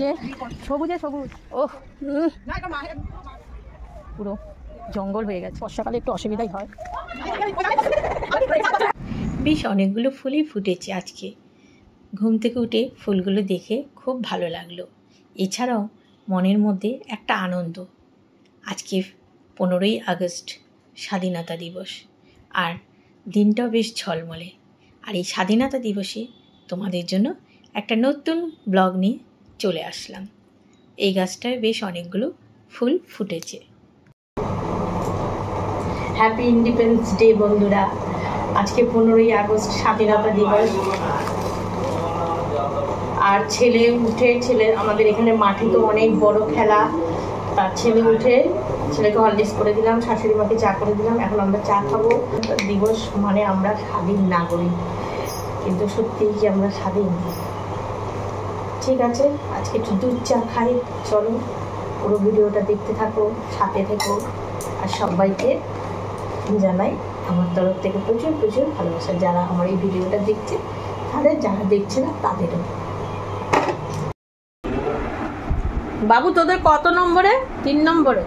যে সবুজে সবুজ, ওহ পুরো জঙ্গল হয়ে গেছে। বর্ষাকালে একটু অসুবিধাই হয়। বেশ অনেকগুলো ফুলই ফুটেছে আজকে। ঘুম থেকে উঠে ফুলগুলো দেখে খুব ভালো লাগলো। এছাড়াও মনের মধ্যে একটা আনন্দ। আজকে 15ই আগস্ট স্বাধীনতা দিবস, আর দিনটাও বেশ ঝলমলে। আর এই স্বাধীনতা দিবসে তোমাদের জন্য একটা নতুন ব্লগ নিয়ে চলে আসলাম। এই গাছটায় বেশ অনেকগুলো ফুল ফুটেছে। হ্যাপি ইন্ডিপেন্ডেন্স ডে বন্ধুরা। আজকে 15ই আগস্ট স্বাধীনতা দিবস। আর ছেলে আমাদের এখানে মাঠে তো অনেক বড় খেলা। তার ছেলে উঠে ছেলেকে হলিডেজ করে দিলাম, শাশুড়ি মাকে চা করে দিলাম। এখন আমরা চা খাবো। দিবস মানে আমরা স্বাধীন নাগরিক, কিন্তু সত্যিই কি আমরা স্বাধীন? ঠিক আছে, আজকে একটু দুধ চা খাই। চলো পুরো ভিডিওটা দেখতে থাকো, সাথে থেকো। আর সবাইকে জানাই আমার তরফ থেকে প্রচুর প্রচুর ভালোবাসা। যারা আমার এই ভিডিওটা দেখছে তাদের, যারা দেখছে না তাদেরও। বাবু তোদের কত নম্বরে? 3 নম্বরে।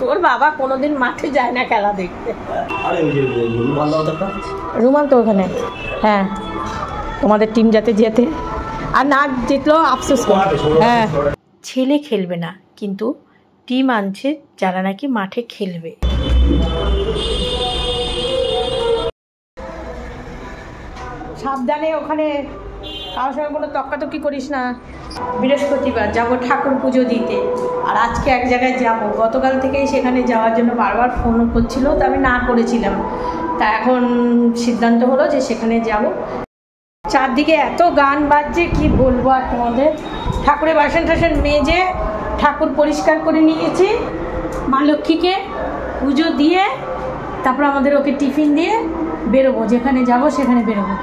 তোর বাবা কোনোদিন মাঠে যায় না খেলা দেখতে। রুমাল তো ওখানে। হ্যাঁ, তোমাদের টিম যাতে জেতে, আর না জিতলো আফসোস করে। হ্যাঁ, ছেলে খেলবে না, কিন্তু টিম আনছে যারা নাকি মাঠে খেলবে। সাবধানে ওখানে কারোর সঙ্গে কোনো তক্কাতক্কি করিস না। বৃহস্পতিবার যাবো ঠাকুর পুজো দিতে, আর আজকে এক জায়গায় যাব। গতকাল থেকেই সেখানে যাওয়ার জন্য বারবার ফোন করছিল, তা আমি না করেছিলাম। তা এখন সিদ্ধান্ত হলো যে সেখানে যাব। চারদিকে এত গান বাজছে কি বলবো আর তোমাদের। ঠাকুরের বাসন টাসন মেজে ঠাকুর পরিষ্কার করে নিয়েছি, মা লক্ষ্মীকে পুজো দিয়ে তারপর আমাদের ওকে টিফিন দিয়ে বেরোবো। যেখানে যাব সেখানে বেরোবো।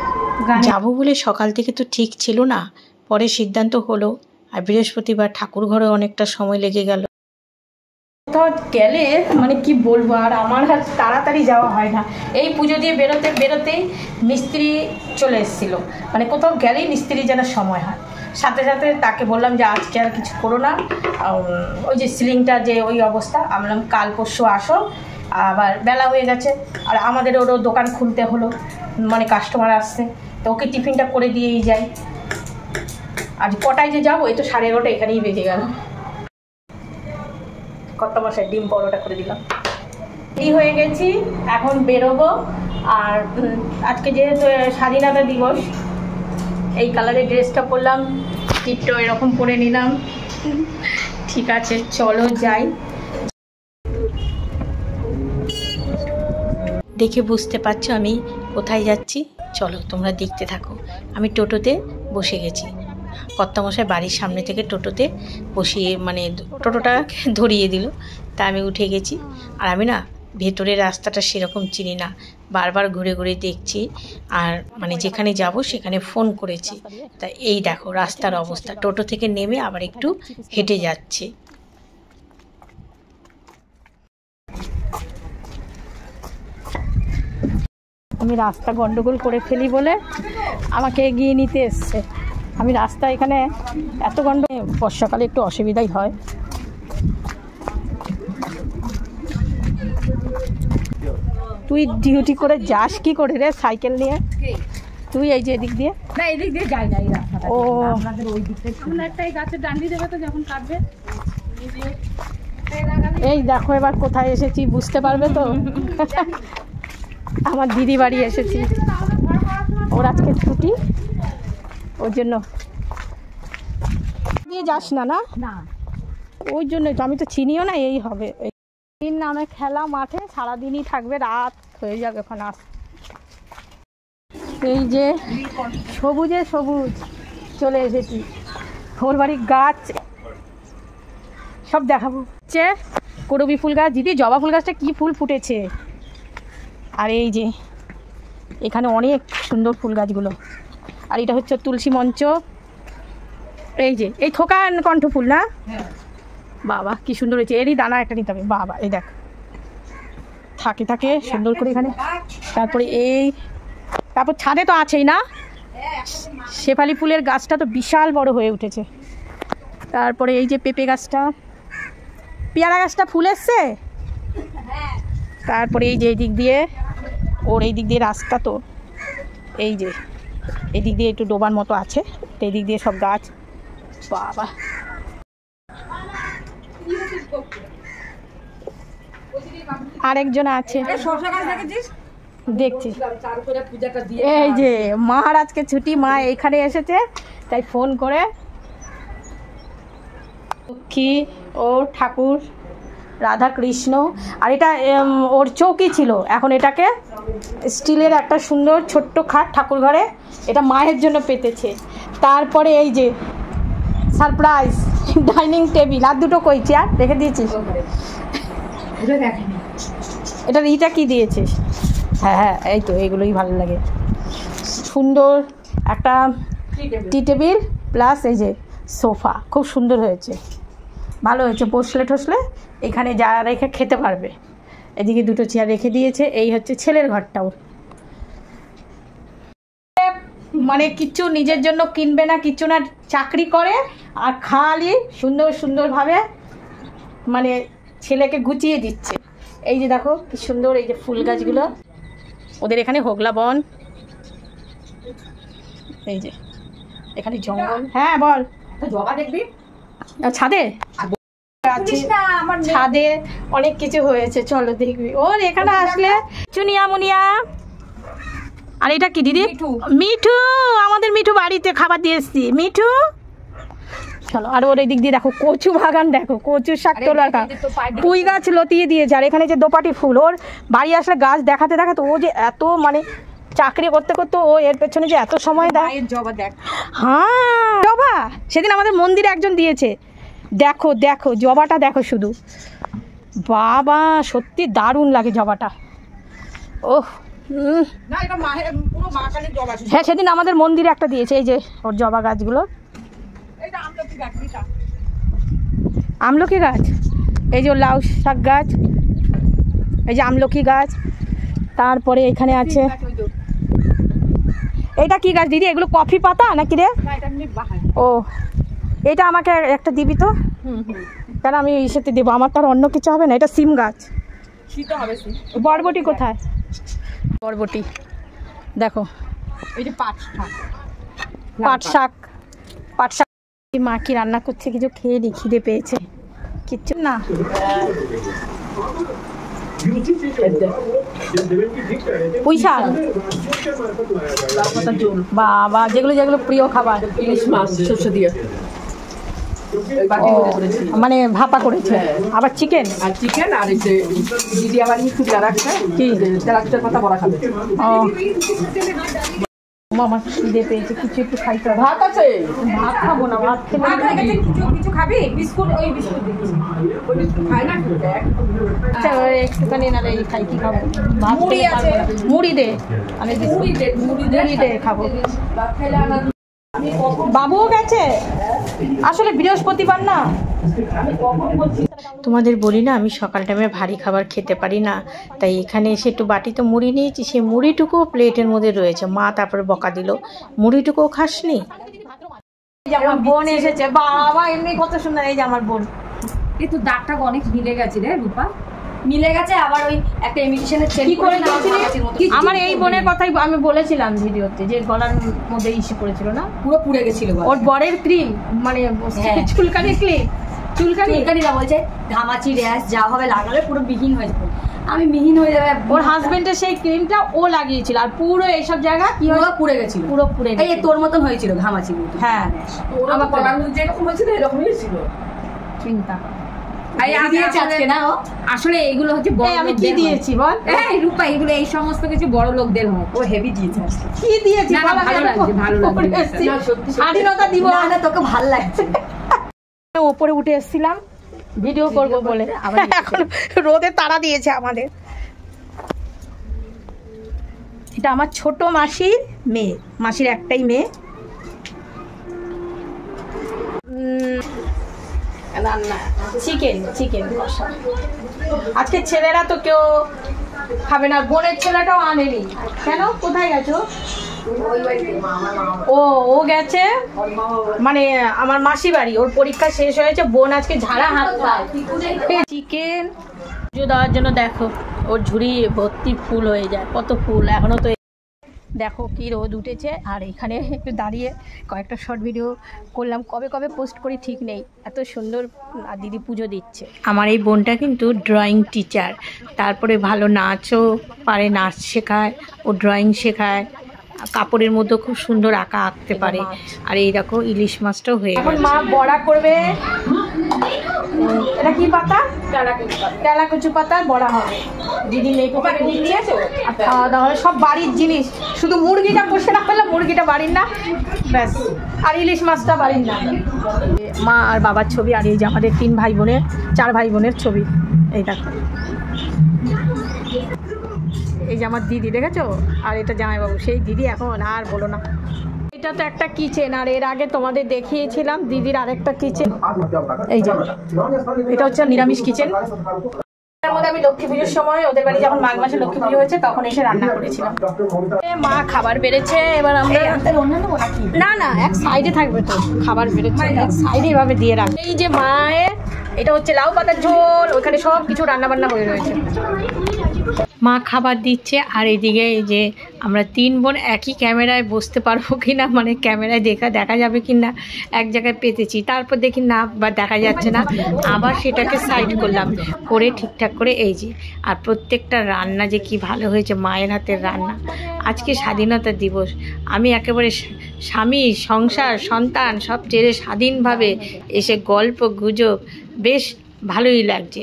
যাবো বলে সকাল থেকে তো ঠিক ছিল না, পরে সিদ্ধান্ত হলো। আর বৃহস্পতিবার ঠাকুর ঘরে অনেকটা সময় লেগে গেল। কোথাও গেলে মানে কি বলবো, আর আমার আর তাড়াতাড়ি যাওয়া হয় না। এই পুজো দিয়ে বেরোতেই মিস্ত্রি চলে এসেছিল। মানে কোথাও গেলেই মিস্ত্রি যেন সময় হয়। সাথে সাথে তাকে বললাম যে আজকে আর কিছু করো না, ওই যে সিলিংটা যে ওই অবস্থা, আমি বললাম কাল পরশু আসো। আবার বেলা হয়ে গেছে, আর আমাদের ওরও দোকান খুলতে হলো, মানে কাস্টমার আসছে, তো ওকে টিফিনটা করে দিয়েই যাই। আজ কটায় যে যাবো, এই তো 11:30 এখানেই বেজে গেল। কত মশাই ডিম পরোটা করে দিলাম। রেডি হয়ে গেছি, এখন বেরোবো। আর আজকে যেহেতু স্বাধীনতা দিবস, এই কালারের ড্রেসটা পরলাম, টিপটো এরকম পরে নিলাম। ঠিক আছে, চলো যাই। দেখে বুঝতে পারছো আমি কোথায় যাচ্ছি। চলো তোমরা দেখতে থাকো। আমি টোটোতে বসে গেছি। কর্তামশাই বাড়ির সামনে থেকে টোটোতে বসিয়ে, মানে টোটোটা ধরিয়ে দিল, তা আমি উঠে গেছি। আর আমি না ভেতরের রাস্তাটা সেরকম চিনি না, বারবার ঘুরে ঘুরে দেখছি। আর মানে যেখানে যাব সেখানে ফোন করেছি। তা এই দেখো রাস্তার অবস্থা। টোটো থেকে নেমে আবার একটু হেঁটে যাচ্ছে। আমি রাস্তা গন্ডগোল করে ফেলি বলে আমাকে এগিয়ে নিতে এসছে। আমি রাস্তা এখানে এত গন্ডগোল, বর্ষাকালে একটু অসুবিধাই হয়। তুই ডিউটি করে যাস কি করে রে সাইকেল নিয়ে? তুই এই যে এদিক দিয়ে? না, এদিক দিয়ে যাই না, এই রাস্তাটা। ও, আপনাদের ওই দিক থেকে আমরা একটাই গাছের ডান্ডি দেবে তো যখন কাটবে। এই দেখো এবার কোথায় এসেছি বুঝতে পারবে তো। আমার দিদি বাড়ি এসেছি, ওর আজকে ছুটি, ওর জন্য। দিয়ে যাস না? না না, ওই জন্যই তো। আমি তো চিনিও না। এই হবে দিন নামে খেলা মাঠে, সারাদিনই থাকবে, রাত হয়ে যাবে এখন আস। এই যে সবুজে সবুজ চলে এসেছি। ওর বাড়ির গাছ সব দেখাবো। করবি ফুল গাছ, দিদি জবা ফুল গাছটা কি ফুল ফুটেছে। আর এই যে এখানে অনেক সুন্দর ফুল গাছগুলো। আর এটা হচ্ছে তুলসী মঞ্চ। এই যে এই থোকা কণ্ঠ ফুল না, বাবা কি সুন্দর হয়েছে। এরই দানা একটা নিতে হবে। বাবা এই দেখ থাকে থাকে সুন্দর করে এখানে। তারপরে তারপর ছাদে তো আছেই না, শেফালি ফুলের গাছটা তো বিশাল বড় হয়ে উঠেছে। তারপরে এই যে পেঁপে গাছটা, পেয়ারা গাছটা ফুল এসছে। তারপরে এই যে এই দিক দিয়ে, ওর এই দিক দিয়ে রাস্তা, তো এই যে এই দিক দিয়ে একটু ডোবার মতো আছে, তো এই দিক দিয়ে সব গাছ। বাবা আরেকজন আছে দেখছি। এই যে মার আজকে ছুটি, মা এইখানে এসেছে, তাই ফোন করে লক্ষ্মী ও ঠাকুর রাধা কৃষ্ণ। আর এটা ওর চৌকি ছিল, এখন এটাকে স্টিলের একটা সুন্দর ছোট্ট খাট ঠাকুর ঘরে, এটা মায়ের জন্য পেতেছে। তারপরে এই যে সারপ্রাইজ ডাইনিং টেবিল, আর দুটো কই চেয়ার রেখে দিয়েছিস? এটা ইটা কি দিয়েছিস? হ্যাঁ হ্যাঁ, এই তো এইগুলোই ভালো লাগে। সুন্দর একটা টি টেবিল প্লাস এই যে সোফা, খুব সুন্দর হয়েছে, ভালো হয়েছে। বসলে ঠসলে এখানে যা রেখে খেতে পারবে। এদিকে দুটো চেয়ার রেখে দিয়েছে। এই হচ্ছে ছেলের ঘরটাও, মানে কিচ্ছু নিজের জন্য কিনবে না, কিচ্ছু না, চাকরি করে আর খালি সুন্দর সুন্দরভাবে মানে ছেলেকে গুছিয়ে দিচ্ছে। এই যে দেখো কি সুন্দর, এই যে ফুল গাছগুলো ওদের এখানে, হোগলা বন, এই যে এখানে জঙ্গল। হ্যাঁ বল, জবা দেখবি ছাদে আছে, ছাদে অনেক কিছু হয়েছে, চলো দেখবি। ওর এখানে আসলে চুনিয়া মুনিয়া। আর এটা কি দিদি? মিঠু, আমাদের মিঠু বাড়িতে খাবার দিয়ে এসছি, মিঠু চলো। আর ওর এই দিক দিয়ে দেখো কচু বাগান, দেখো কচু শাক তোলা, পুঁই গাছ লতিয়ে দিয়েছে। আর এখানে যে দোপাটি ফুল, ওর বাড়ি আসলে গাছ দেখাতে দেখাতে ও যে এত মানে চাকরি করতে করতে ও এর পেছনে যে এত সময় দেয়। জবা দেখ, হ্যাঁ জবা সেদিন আমাদের মন্দিরে একজন দিয়েছে, দেখো দেখো জবাটা দেখো শুধু, বাবা সত্যি দারুণ লাগে জবাটা। ওহ হ্যাঁ, সেদিন আমাদের মন্দিরে একটা দিয়েছে, এই যে ওর জবা গাছগুলো। আমলকি গাছ, এই যে লাউ শাক গাছ, এই যে আমলকি গাছ। তারপরে এখানে আছে, এটা কি গাছ দিদি? এগুলো কফি পাতা নাকি রে? ও এটা আমাকে একটা দিবি তো, কেন আমি ইসেতে দেবো, আমার তো আর অন্য কিছু হবে না। এটা সিম গাছ। বরবটি কোথায়? বরবটি দেখো, এই যে পাট শাক, পাট শাক, পাট শাক। মা কি রান্না করছে কিছু খেয়ে নি, খিদে পেয়েছে। কিচ্ছু না, পুঁই শাক, বাবা যেগুলো যেগুলো প্রিয় খাবার, ইলিশ মাছ শস্য দিয়ে মানে ভাপা করেছে। আবার চিকেন, আর চিকেন, আর এই যে দিদি আবার একটু রাখছে কি তেলাপিঠার কথা বলা খাবে। ও মামা খিদে পেয়েছে, কিছু একটু খাইতে হবে। ভাত আছে? ভাত খাবো না, ভাত খেলে কিছু খাবি? বিস্কুট, ওই বিস্কুট খাই না, আচ্ছা একটুখানি না খাই। কি খাবো? মুড়ি আছে, মুড়ি দে, আমি মুড়ি দে খাবো। বাবুও গেছে, আসলে বৃহস্পতিবার না। তোমাদের বলি না, আমি সকাল টাইমে ভারী খাবার খেতে পারি না, তাই এখানে এসে একটু বাটিতে মুড়ি নিয়েছি। সেই মুড়িটুকুও প্লেটের মধ্যে রয়েছে। মা তারপরে বকা দিল, মুড়িটুকুও খাসনি। আমার বোন এসেছে, বাবা এমনি কত সুন্দর। এই যে আমার বোন, কিন্তু দাগটা অনেক মিলে গেছে রে রূপা, মিলে গেছে। আবার ওই একটা ইমিটেশনের চেন করে আমার এই বোনের কথাই আমি বলেছিলাম ভিডিওতে, যে গলার মধ্যে ইস্যু করেছিল না, পুরো পুড়ে গেছিল। ওর বরের ক্রিম মানে চুলকানি ক্রিম, চুলকানিরা বলছে ঘামাচি র্যাশ যা হবে লাগালে পুরো বিহীন হয়ে যাবে। আমি মিহিন হয়ে যাবে। ওর হাজবেন্ডের সেই ক্রিমটা ও লাগিয়েছিল, আর পুরো এইসব জায়গা কি হলো পুড়ে গেছিল, পুরো পুড়ে গেছে। এই তোর মতন হয়েছিল ঘামাচি। হ্যাঁ আমার কলার মধ্যে যেরকম হয়েছিল এরকমই ছিল। চিন্তা আসলে এইগুলো হচ্ছে আমি কি দিয়েছি বল? এই রূপা এগুলো এই সমস্ত কিছু বড় লোকদের হয়। ও হেভি দিয়েছে। কি দিয়েছি? ভালো লাগছে, ভালো লাগছে। স্বাধীনতা দিব না, তোকে ভালো লাগছে। ওপরে উঠে এসেছিলাম ভিডিও করব বলে, এখন রোদে তাড়া দিয়েছে আমাদের। এটা আমার ছোট মাসির মেয়ে, মাসির একটাই মেয়ে। রান্না চিকেন, চিকেন কষা। আজকে ছেলেরা তো কেউ খাবে না, বোনের ছেলেটাও আনেনি। কেন? কোথায় গেছো? ও গেছে মানে আমার মাসি বাড়ি, ওর পরীক্ষা শেষ হয়েছে, বোন আজকে ঝাড়া হাত খায়। চিকেন পুজো দেওয়ার জন্য দেখো ওর ঝুড়ি ভর্তি ফুল হয়ে যায়, কত ফুল এখনো তো। দেখো কি রোদ উঠেছে, আর এখানে একটু দাঁড়িয়ে কয়েকটা শর্ট ভিডিও করলাম, কবে কবে পোস্ট করি ঠিক নেই, এত সুন্দর দিদি পুজো দিচ্ছে। আমার এই বোনটা কিন্তু ড্রয়িং টিচার, তারপরে ভালো নাচও পারে, নাচ শেখায়, ও ড্রয়িং শেখায়, কাপড়ের মধ্যে খুব সুন্দর আঁকা আঁকতে পারে। আর এই দেখো ইলিশ মাছটাও হয়ে এখন মা বড়া করবে। এটা কি পাতা? তেলাকুচু পাতার বড়া হবে। দিদি মেয়েকে দিচ্ছে আর খাওয়া দাওয়া হবে, সব বাড়ির জিনিস, শুধু মুরগিটা পোষে না পেলে, মুরগিটা বাড়ির না ব্যাস, আর ইলিশ মাছটা বাড়ির না। মা আর বাবার ছবি, আর এই যে আমাদের 3 ভাই বোনের 4 ভাই বোনের ছবি। এই দেখো এই যে আমার দিদি, দেখেছো? আর এটা জামাইবাবু, সেই দিদি এখন আর বলো না। এটা তো একটা কিচেন, আর এর আগে তোমাদের দেখিয়েছিলাম দিদির আরেকটা কিচেন। এই যে এটা হচ্ছে নিরামিষ কিচেন। তার মধ্যে আমি লক্ষ্মী পুজোর সময় ওদের বাড়ি যখন মাঘ মাসে লক্ষ্মী পুজো হয়েছে তখন এসে রান্না করেছিলাম। মা খাবার বেড়েছে, এবার আমরা না না এক সাইডে থাকবে তো, খাবার বেড়েছে এক সাইডে এভাবে দিয়ে রাখ। এই যে মায়ের এটা হচ্ছে লাউ পাতার ঝোল, ওখানে সব কিছু রান্না বান্না হয়ে রয়েছে। মা খাবার দিচ্ছে, আর এইদিকে এই যে আমরা 3 বোন একই ক্যামেরায় বসতে পারবো কি না, মানে ক্যামেরায় দেখা যাবে কি না, এক জায়গায় পেতেছি, তারপর দেখি না বা দেখা যাচ্ছে না, আবার সেটাকে সাইড করলাম, করে ঠিকঠাক করে এই যে। আর প্রত্যেকটা রান্না যে কি ভালো হয়েছে, মায়ের হাতের রান্না। আজকে স্বাধীনতা দিবস, আমি একেবারে স্বামী সংসার সন্তান সব ছেড়ে স্বাধীনভাবে এসে গল্প গুজব, বেশ ভালোই লাগছে।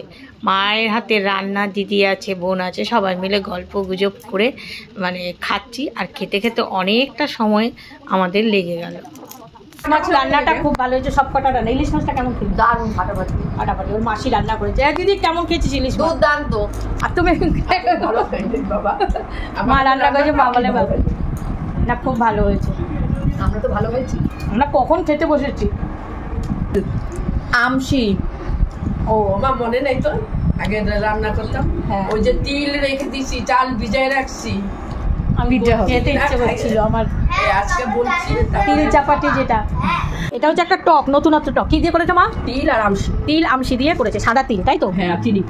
মায়ের হাতে রান্না, দিদি আছে, বোন আছে, সবাই মিলে গল্প গুজব করে মানে খাচ্ছি, আর খেতে খেতে অনেকটা সময় আমাদের লেগে গেল। মাছ রান্নাটা খুব ভালো হয়েছে, সব কটা রান্না। ইলিশ মাছটা কেমন খেলি? দারুণ, ফাটাফাটি ফাটাফাটি। ওর মাসি রান্না করেছে। দিদি কেমন খেয়েছিস ইলিশ? দুর্দান্ত। আর তুমি বাবা মা রান্না করেছে, বাবালে বাবা না, খুব ভালো হয়েছে। আমরা তো ভালো হয়েছি, আমরা কখন খেতে বসেছি। আমশি ও আমার মনে নেই তো, আগে রান্না করতাম, ওই যে তিল রেখে দিছি, চাল ভিজায় রাখছি, আমি খেতে ইচ্ছে করছিল আমার। আজকে বলছি তিল চাপাটি, যেটা এটা হচ্ছে একটা টক, নতুনত্ব টক। কি দিয়ে করেছে মা? তিল আর আমশি। তিল আমশি দিয়ে করেছে, সাদা তিল, তাই তো? হ্যাঁ, চিনি।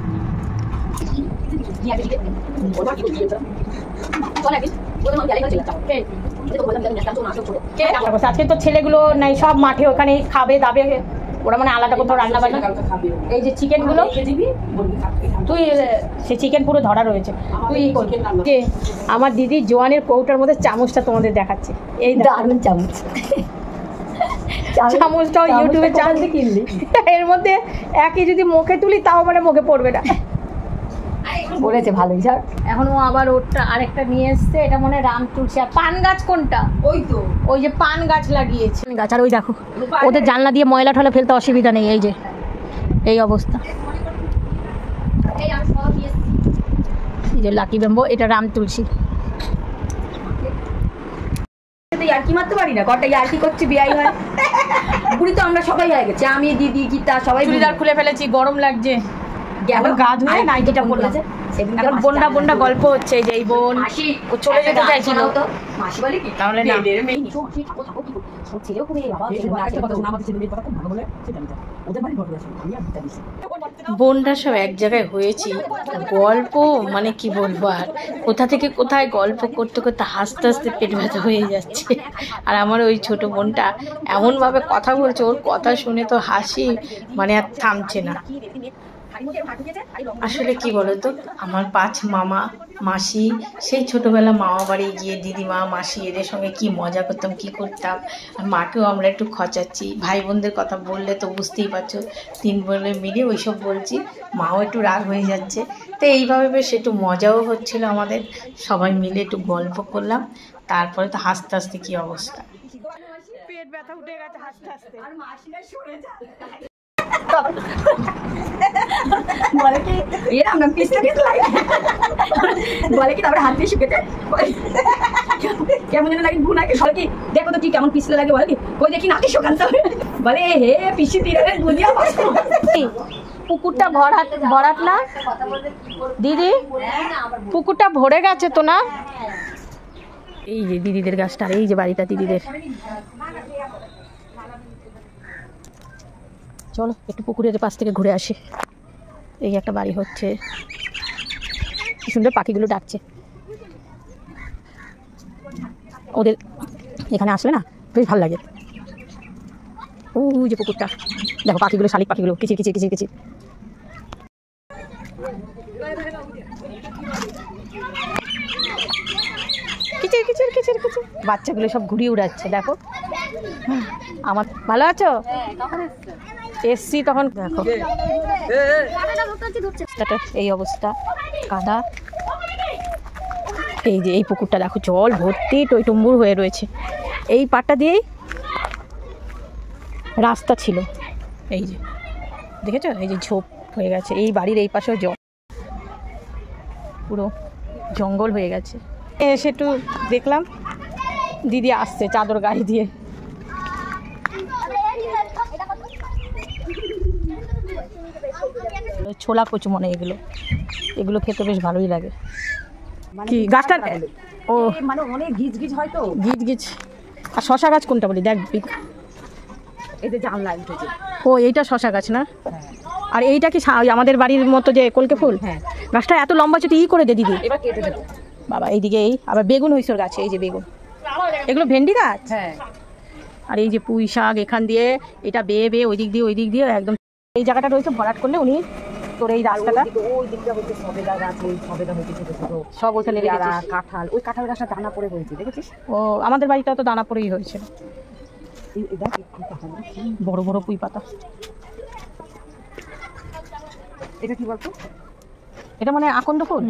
আজকে তো ছেলেগুলো নাই, সব মাঠে ওখানে খাবে দাবে, ওরা মানে আলাদা কোথাও রান্না বান্না। এই যে চিকেন গুলো তুই, সে চিকেন পুরো ধরা রয়েছে। তুই যে আমার দিদি জোয়ানের কৌটার মধ্যে চামচটা তোমাদের দেখাচ্ছে, এই দারুণ চামচ। চামচটাও ইউটিউবে চামচ কিনলি, এর মধ্যে একই যদি মুখে তুলি তাও মানে মুখে পড়বে না, বলেছে ভালোই। স্যার এখন ও আবার ওরটা আরেকটা নিয়ে এসছে, এটা মনে রাম তুলসী। আর পান গাছ কোনটা? ওই তো, ওই যে পান গাছ লাগিয়েছে গাছ। আর ওই দেখো ওদের জানলা দিয়ে ময়লা ঠলা ফেলতে অসুবিধা নেই, এই যে এই অবস্থা। এই যে লাকি ব্যাম্বো, এটা রাম তুলসী। ইয়ার্কি মারতে পারি না, কটা ইয়ার্কি করছি বিয়াই হয়। বুড়ি তো আমরা সবাই হয়ে গেছে, আমি দিদি গীতা সবাই। চুড়িদার খুলে ফেলেছি, গরম লাগছে, গা ধুয়ে নাইটিটা পড়লাম। এখন বন্ডা বন্ডা গল্প হচ্ছে, এই যে এই বোন ও চলে যেতে চাইছিল, মাসি বলে কি তাহলে না। বোনরা সব এক জায়গায় হয়েছি, গল্প মানে কি বলবো, আর কোথা থেকে কোথায় গল্প করতে করতে হাসতে হাসতে পেট ব্যথা হয়ে যাচ্ছে। আর আমার ওই ছোট বোনটা এমনভাবে কথা বলছে, ওর কথা শুনে তো হাসি মানে আর থামছে না। আসলে কি বলতো, আমার 5 মামা মাসি, সেই ছোটবেলা মামা বাড়ি গিয়ে দিদিমা মাসি এদের সঙ্গে কি মজা করতাম, কি করতাম। আর মাকেও আমরা একটু খচাচ্ছি, ভাই বোনদের কথা বললে তো বুঝতেই পারছো, 3 বোনে মিলে ওইসব বলছি, মাও একটু রাগ হয়ে যাচ্ছে। তো এইভাবে বেশ একটু মজাও হচ্ছিল আমাদের, সবাই মিলে একটু গল্প করলাম, তারপরে তো হাসতে হাসতে কি অবস্থা, পেট ব্যথা উঠে গেছে হাসতে হাসতে। আর মাসিরা সরে যায়, বলে কি আমরা পিসটা দিয়ে লাই, বলে কি তারপরে হাত দিয়ে শুকেতে কেমন যেন লাগে, গুনাকে সরে কি দেখো তো কি কেমন পিছলে লাগে, বলে কি কই দেখি নাকি শুকাতে হবে, বলে হে পিসি তীরে দুনিয়া। পুকুরটা ভরাট না দিদি, পুকুরটা ভরে গেছে তো না? এই যে দিদিদের গাছটা, আর এই যে বাড়িটা দিদিদের। চলো একটু পুকুরের পাশ থেকে ঘুরে আসি। এই একটা বাড়ি হচ্ছে, কি সুন্দর পাখিগুলো ডাকছে। ওদের এখানে আসলে না বেশ ভালো লাগে। ও যে পুকুরটা, দেখো পাখিগুলো, শালিক পাখিগুলো কিচির কিচির কিচির কিচির। কিচির কিচির কিচির কিচির, বাচ্চাগুলো সব ঘুরিয়ে উড়াচ্ছে। দেখো আমার, ভালো আছো? এসছি তখন, দেখো এই অবস্থা, কাদা। এই যে এই পুকুরটা দেখো, জল ভর্তি টইটুম্বুর হয়ে রয়েছে। এই পাটটা দিয়েই রাস্তা ছিল। এই যে দেখেছো, এই যে ঝোপ হয়ে গেছে। এই বাড়ির এই পাশেও জল, পুরো জঙ্গল হয়ে গেছে। এসে একটু দেখলাম দিদি আসছে চাদর গায়ে দিয়ে। ছোলা কচু মনে, এগুলো খেতে বেশ ভালোই লাগে। কি গাছটা? ও মানে অনেক গিজ গিজ হয়তো, গিজ গিজ। আর শশা গাছ কোনটা বলি দেখ, এতে জানলা উঠেছে। ও এইটা শশা গাছ না? আর এইটা কি আমাদের বাড়ির মতো যে কলকে ফুল? হ্যাঁ। গাছটা এত লম্বা ছোট করে দে দিদি। এবার কেটে দেবো বাবা। এইদিকে এই আবার বেগুন হয়েছে ওর গাছে, এই যে বেগুন। এগুলো ভেন্ডি গাছ। হ্যাঁ। আর এই যে পুঁই শাক এখান দিয়ে, এটা বেয়ে বেয়ে ওই দিক দিয়ে একদম এই জায়গাটা রয়েছে। ভরাট করলে উনি তোর এই রাস্তাটা, ওই দিকটা হচ্ছে সবেদা গাছ, ওই সবেদা হয়েছে ছোট ছোট সব ওখানে কাঁঠাল, ওই কাঁঠাল গাছটা দানা পড়ে হয়েছে, দেখেছিস? ও আমাদের বাড়িটা তো দানা পড়েই হয়েছে। বড় বড় পুঁই পাতা। এটা কি বলতো? এটা মানে আকন্দ ফুল,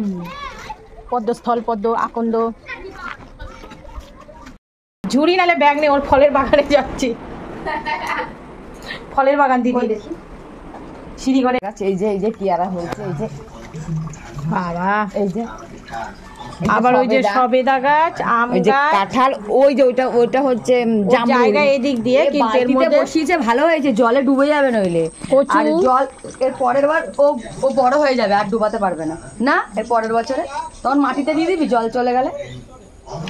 পদ্ম, স্থল পদ্ম, আকন্দ। ঝুড়ি নালে ব্যাগ নেই, ওর ফলের বাগানে যাচ্ছি। ফলের বাগান দিদি দেখি সিঁড়ি ঘরে গাছ। এই যে পেয়ারা হয়েছে, এই যে বাবা। এই যে আবার ওই যে সবেদা গাছ, আম গাছ, কাঁঠাল, ওই যে ওইটা হচ্ছে জায়গা এদিক দিয়ে, কিন্তু এর মধ্যে বসিয়েছে ভালো হয়েছে, জলে ডুবে যাবে নইলে। আর জল এর পরের বার ও বড় হয়ে যাবে, আর ডুবাতে পারবে না। না, এর পরের বছরে তখন মাটিতে দিয়ে দিবি, জল চলে গেলে।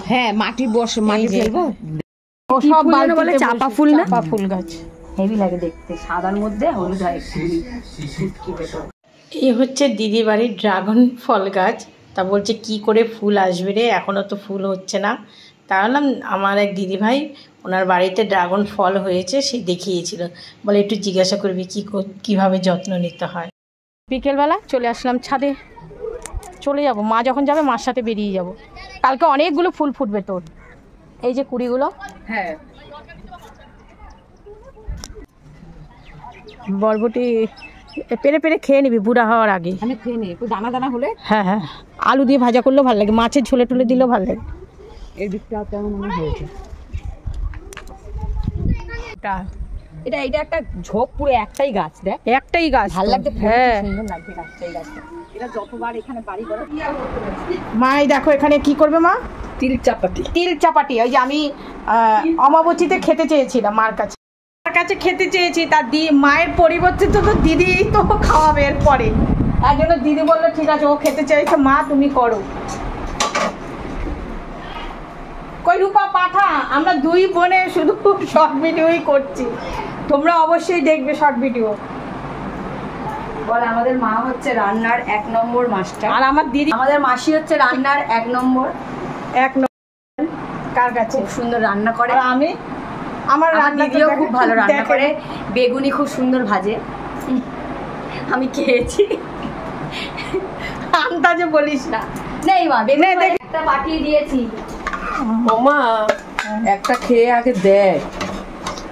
হ্যাঁ, মাটি ফেলবো। ও সব বলে চাপা ফুল না? চাপা ফুল গাছ হেভি লাগে দেখতে, সাদার মধ্যে হলুদ হয়। এই হচ্ছে দিদি বাড়ির ড্রাগন ফল গাছ। তা বলছে কি করে ফুল আসবে রে, এখনও তো ফুল হচ্ছে না। তা বললাম আমার এক দিদিভাই, ওনার বাড়িতে ড্রাগন ফল হয়েছে, সে দেখিয়েছিল। বলে একটু জিজ্ঞাসা করবি কীভাবে যত্ন নিতে হয়। বিকেলবেলা চলে আসলাম ছাদে। চলে যাব, মা যখন যাবে মার সাথে বেরিয়ে যাব। কালকে অনেকগুলো ফুল ফুটবে তোর, এই যে কুড়িগুলো। হ্যাঁ, বরবটি পেরে পেরে খেয়ে নিবি বুড়া হওয়ার আগে। আমি খেয়ে নিই, একটু দানা দানা হলে। হ্যাঁ হ্যাঁ, আলু দিয়ে ভাজা করলেও ভালো লাগে, মাছের ঝোলে টুলে দিলেও ভালো লাগে। এর দিকটা তেমন মনে হয়েছে। এটা একটা ঝোপ, পুরো একটাই গাছ, দেখ একটাই গাছ, ভালো লাগছে। হ্যাঁ, সুন্দর লাগছে গাছটাই, গাছটা। এটা যতবার এখানে বাড়ি করে মাই দেখো এখানে কি করবে মা, তিল চাপাটি। ওই যে আমি অমাবস্যাতে খেতে চেয়েছিলাম মার কাছে খেতে চেয়েছি, তার মায়ের পরিবর্তে তো দিদি তো খাওয়াবে এর পরে। তার জন্য দিদি বললো ঠিক আছে, ও খেতে চাইছে, মা তুমি করো। কই রূপা পাঠা, আমরা দুই বোনে শুধু শর্ট ভিডিওই করছি, তোমরা অবশ্যই দেখবে শর্ট ভিডিও। বল, আমাদের মা হচ্ছে রান্নার 1 নম্বর মাস্টার, আর আমার দিদি, আমাদের মাসি হচ্ছে রান্নার 1 নম্বর। কার কাছে খুব সুন্দর রান্না করে। আর আমার দিদিও খুব ভালো রান্না করে, বেগুনি খুব সুন্দর ভাজে, আমি খেয়েছি। আন্দাজে বলিস না। নেই মা, বেগুনি একটা পাঠিয়ে দিয়েছি। ওমা, একটা খেয়ে আগে দেখ।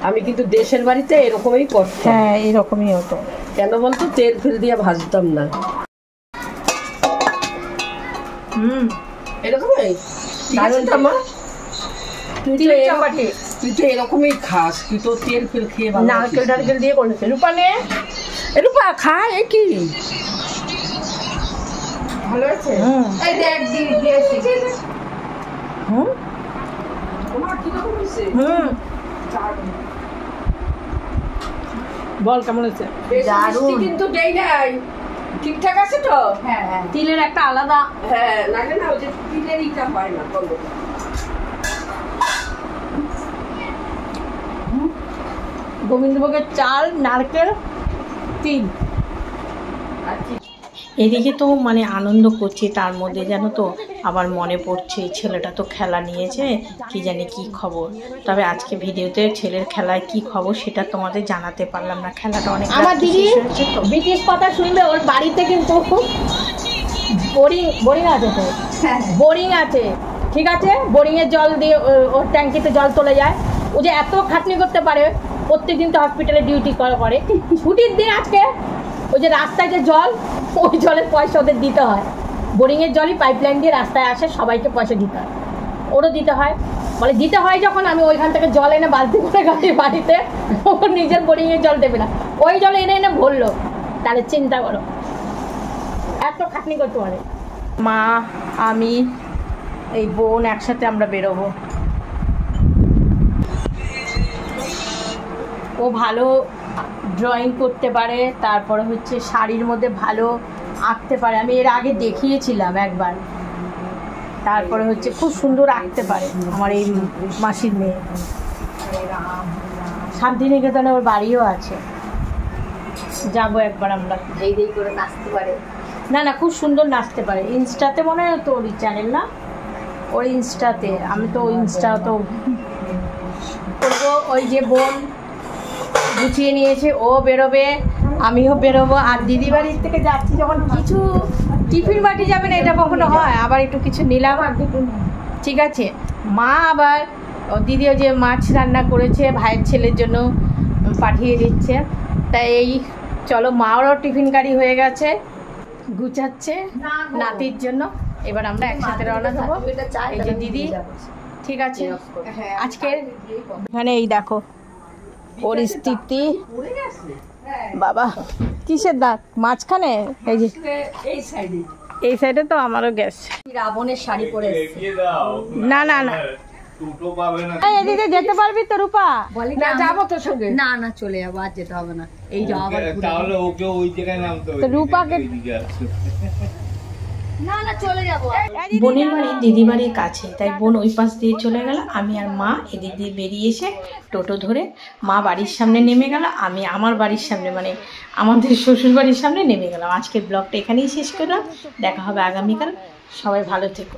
আমি কিন্তু দেশের বাড়িতে এরকমই করতাম। হ্যাঁ, এরকমই হতো। কেন বলতো, তেল ফেল দিয়ে ভাজতাম না। এরকমই দারুণটা মা। তুই তো এরকমই খাস, তুই তো তেল ফেল খেয়ে ভালো। নারকেল দিয়ে করেছে রূপা নে, রূপা খা, এ কি ভালো আছে। এই দেখ দিয়েছি। বল কেমন হয়েছে? কিন্তু দেই নাই, ঠিকঠাক আছে তো? হ্যাঁ, তিলের একটা আলাদা, হ্যাঁ, লাগে না, ওই যে তিলের ইটা হয় না। গোবিন্দভোগের চাল, নারকেল, তিল। এদিকে তো মানে আনন্দ করছি, তার মধ্যে জানো তো আবার মনে পড়ছে এই ছেলেটা তো খেলা নিয়েছে, কি জানি কি খবর। তবে আজকে ভিডিওতে ছেলের খেলায় কি খবর সেটা তোমাদের জানাতে পারলাম না, খেলাটা অনেক আমার দিদি ব্রিটিশ কথা শুনবে। ওর বাড়িতে কিন্তু বোরিং আছে, তো বোরিং আছে, ঠিক আছে, বোরিংয়ের জল দিয়ে ওর ট্যাঙ্কিতে জল তোলে যায়। ও যে এত খাটনি করতে পারে, প্রত্যেকদিন তো হসপিটালে ডিউটি করে, ছুটির দিন আজকে ওই যে রাস্তায় যে জল, ওই জলের পয়সা ওদের দিতে হয়। বোরিংয়ের জলই পাইপলাইন দিয়ে রাস্তায় আসে, সবাইকে পয়সা দিতে হয়, ওরও দিতে হয়। বলে দিতে হয় যখন, আমি ওইখান থেকে জল এনে বালতি করে গাড়ি বাড়িতে, ওর নিজের বোরিংয়ের জল দেবে না, ওই জল এনে ভরলো। তাহলে চিন্তা করো এত খাটনি করতে পারে। মা, আমি, এই বোন একসাথে আমরা বেরোবো। ও ভালো ড্রয়িং করতে পারে, তারপরে হচ্ছে শাড়ির মধ্যে ভালো আঁকতে পারে, আমি এর আগে দেখিয়েছিলাম একবার। তারপরে হচ্ছে খুব সুন্দর আঁকতে পারে আমার এই মাসির মেয়ে। শান্তিনিকেতনে ওর বাড়িও আছে, যাবো একবার আমরা। এই করে নাচতে পারে। না খুব সুন্দর নাচতে পারে। ইনস্টাতে মনে হয় তো ওর চ্যানেল, না ওর ইনস্টাতে, আমি তো ইনস্টা তো করবো। ওই যে বোন গুছিয়ে নিয়েছে, ও বেরোবে, আমিও বেরোবো। আর দিদি বাড়ির থেকে যাচ্ছি যখন, কিছু টিফিন বাটি যাবে না, এটা কখনো হয়, আবার একটু কিছু নিলাম, ঠিক আছে। মা আবার দিদিও যে মাছ রান্না করেছে ভাইয়ের ছেলের জন্য পাঠিয়ে দিচ্ছে, তাই এই চলো। মাওরও টিফিন গাড়ি হয়ে গেছে, গুছাচ্ছে নাতির জন্য। এবার আমরা একসাথে রওনা দেবো। এই যে দিদি, ঠিক আছে। আজকের এখানে এই দেখো পরিস্থিতি, বাবা কিসের দাগ মাঝখানে, এই যে এই সাইডে তো আমারও গ্যাস। রাবণের শাড়ি পরে না এদিকে যেতে পারবি তো রূপা? না যাবো তোর সঙ্গে। না চলে যাবো, আর যেতে হবে না। এই যাওয়া তাহলে ওকে ওই জায়গায় নামতে হবে। রূপাকে না চলে যাবো। বোনের বাড়ি দিদি বাড়ির কাছে, তাই বোন ওই পাশ দিয়ে চলে গেল, আমি আর মা এদিক দিয়ে বেরিয়ে এসে টোটো ধরে মা বাড়ির সামনে নেমে গেল, আমি আমার বাড়ির সামনে মানে আমাদের শ্বশুর বাড়ির সামনে নেমে গেলাম। আজকের ব্লগটা এখানেই শেষ করলাম, দেখা হবে আগামীকাল। সবাই ভালো থেকো।